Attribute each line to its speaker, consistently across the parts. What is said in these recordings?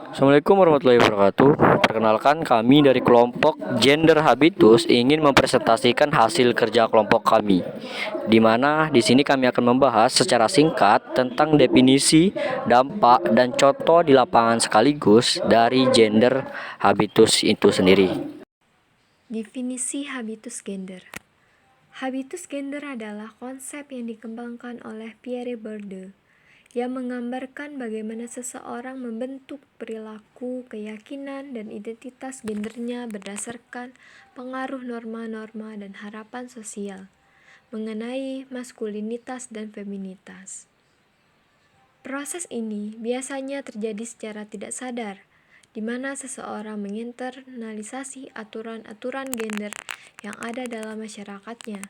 Speaker 1: Assalamualaikum warahmatullahi wabarakatuh. Perkenalkan, kami dari kelompok Gender Habitus ingin mempresentasikan hasil kerja kelompok kami. Di mana di sini kami akan membahas secara singkat tentang definisi, dampak, dan contoh di lapangan sekaligus dari gender habitus itu sendiri.
Speaker 2: Definisi habitus gender. Habitus gender adalah konsep yang dikembangkan oleh Pierre Bourdieu yang menggambarkan bagaimana seseorang membentuk perilaku, keyakinan, dan identitas gendernya berdasarkan pengaruh norma-norma dan harapan sosial mengenai maskulinitas dan feminitas. Proses ini biasanya terjadi secara tidak sadar, di mana seseorang menginternalisasi aturan-aturan gender yang ada dalam masyarakatnya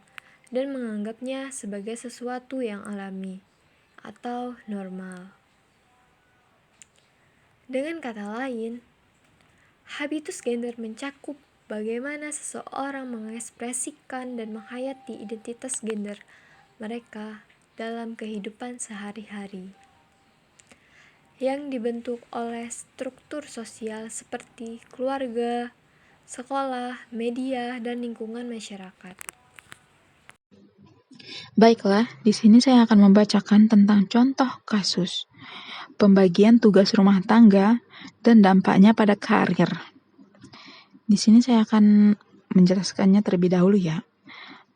Speaker 2: dan menganggapnya sebagai sesuatu yang alami atau normal. Dengan kata lain, habitus gender mencakup bagaimana seseorang mengekspresikan dan menghayati identitas gender mereka dalam kehidupan sehari-hari, yang dibentuk oleh struktur sosial seperti keluarga, sekolah, media, dan lingkungan masyarakat.
Speaker 3: Baiklah, di sini saya akan membacakan tentang contoh kasus pembagian tugas rumah tangga dan dampaknya pada karir. Di sini saya akan menjelaskannya terlebih dahulu ya.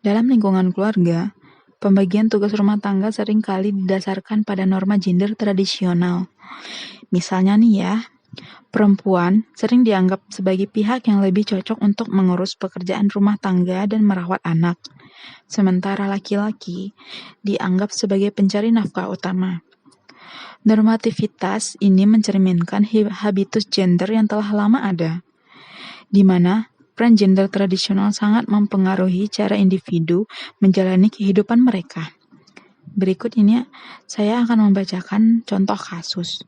Speaker 3: Dalam lingkungan keluarga, pembagian tugas rumah tangga seringkali didasarkan pada norma gender tradisional. Misalnya nih ya, perempuan sering dianggap sebagai pihak yang lebih cocok untuk mengurus pekerjaan rumah tangga dan merawat anak, sementara laki-laki dianggap sebagai pencari nafkah utama. Normativitas ini mencerminkan habitus gender yang telah lama ada, di mana peran gender tradisional sangat mempengaruhi cara individu menjalani kehidupan mereka. Berikut ini saya akan membacakan contoh kasus.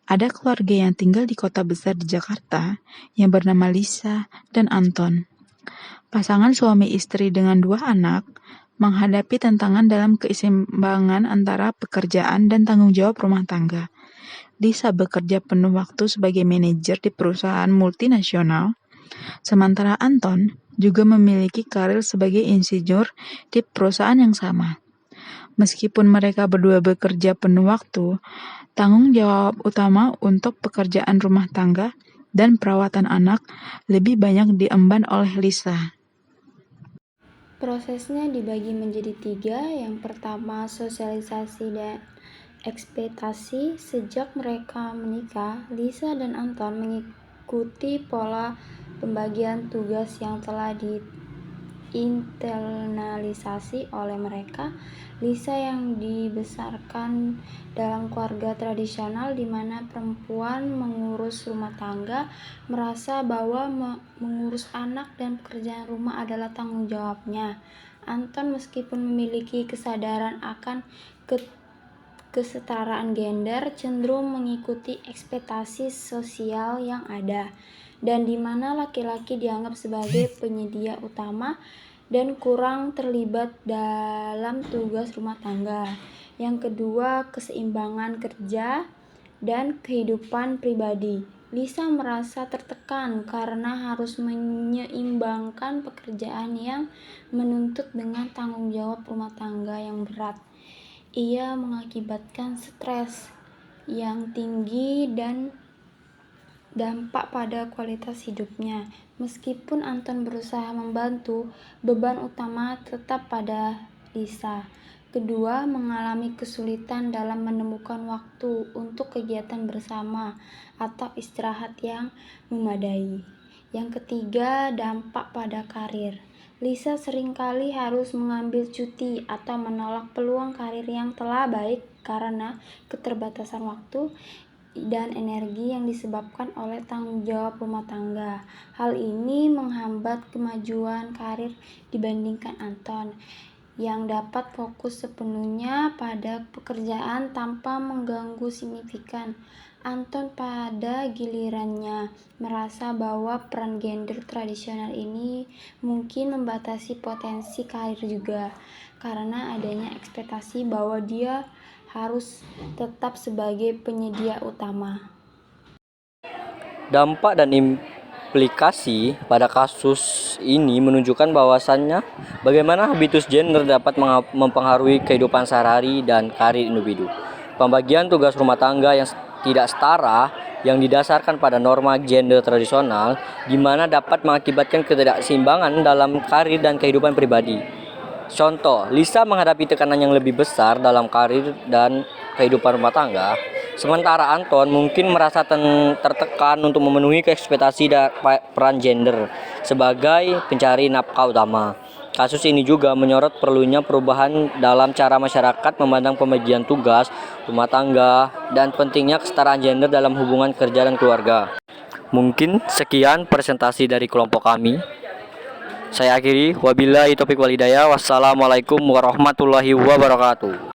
Speaker 3: Ada keluarga yang tinggal di kota besar di Jakarta yang bernama Lisa dan Anton. Pasangan suami istri dengan 2 anak menghadapi tantangan dalam keseimbangan antara pekerjaan dan tanggung jawab rumah tangga. Lisa bekerja penuh waktu sebagai manajer di perusahaan multinasional, sementara Anton juga memiliki karir sebagai insinyur di perusahaan yang sama. Meskipun mereka berdua bekerja penuh waktu, tanggung jawab utama untuk pekerjaan rumah tangga dan perawatan anak lebih banyak diemban oleh Lisa.
Speaker 4: Prosesnya dibagi menjadi 3. Yang pertama, sosialisasi dan ekspektasi. Sejak mereka menikah, Lisa dan Anton mengikuti pola pembagian tugas yang telah diinternalisasi oleh mereka. Lisa yang dibesarkan dalam keluarga tradisional di mana perempuan mengurus rumah tangga, merasa bahwa mengurus anak dan pekerjaan rumah adalah tanggung jawabnya. Anton meskipun memiliki kesadaran akan kesetaraan gender, cenderung mengikuti ekspektasi sosial yang ada, dan di mana laki-laki dianggap sebagai penyedia utama dan kurang terlibat dalam tugas rumah tangga. Yang kedua, keseimbangan kerja dan kehidupan pribadi. Lisa merasa tertekan karena harus menyeimbangkan pekerjaan yang menuntut dengan tanggung jawab rumah tangga yang berat. Ia mengakibatkan stres yang tinggi dan dampak pada kualitas hidupnya. Meskipun Anton berusaha membantu, beban utama tetap pada Lisa. Kedua, mengalami kesulitan dalam menemukan waktu untuk kegiatan bersama atau istirahat yang memadai. Yang ketiga, dampak pada karir. Lisa seringkali harus mengambil cuti atau menolak peluang karir yang telah baik karena keterbatasan waktu dan energi yang disebabkan oleh tanggung jawab rumah tangga. Hal ini menghambat kemajuan karir dibandingkan Anton, yang dapat fokus sepenuhnya pada pekerjaan tanpa mengganggu signifikan. Anton pada gilirannya merasa bahwa peran gender tradisional ini mungkin membatasi potensi karir juga, karena adanya ekspektasi bahwa dia harus tetap sebagai penyedia utama.
Speaker 1: Dampak dan implikasi pada kasus ini menunjukkan bahwasannya bagaimana habitus gender dapat mempengaruhi kehidupan sehari-hari dan karir individu. Pembagian tugas rumah tangga yang tidak setara yang didasarkan pada norma gender tradisional di mana dapat mengakibatkan ketidakseimbangan dalam karir dan kehidupan pribadi. Contoh, Lisa menghadapi tekanan yang lebih besar dalam karir dan kehidupan rumah tangga, sementara Anton mungkin merasa tertekan untuk memenuhi ekspektasi peran gender sebagai pencari nafkah utama. Kasus ini juga menyorot perlunya perubahan dalam cara masyarakat memandang pembagian tugas rumah tangga dan pentingnya kesetaraan gender dalam hubungan kerja dan keluarga. Mungkin sekian presentasi dari kelompok kami. Saya akhiri, wabillahi taufiq wal hidayah. Wassalamualaikum warahmatullahi wabarakatuh.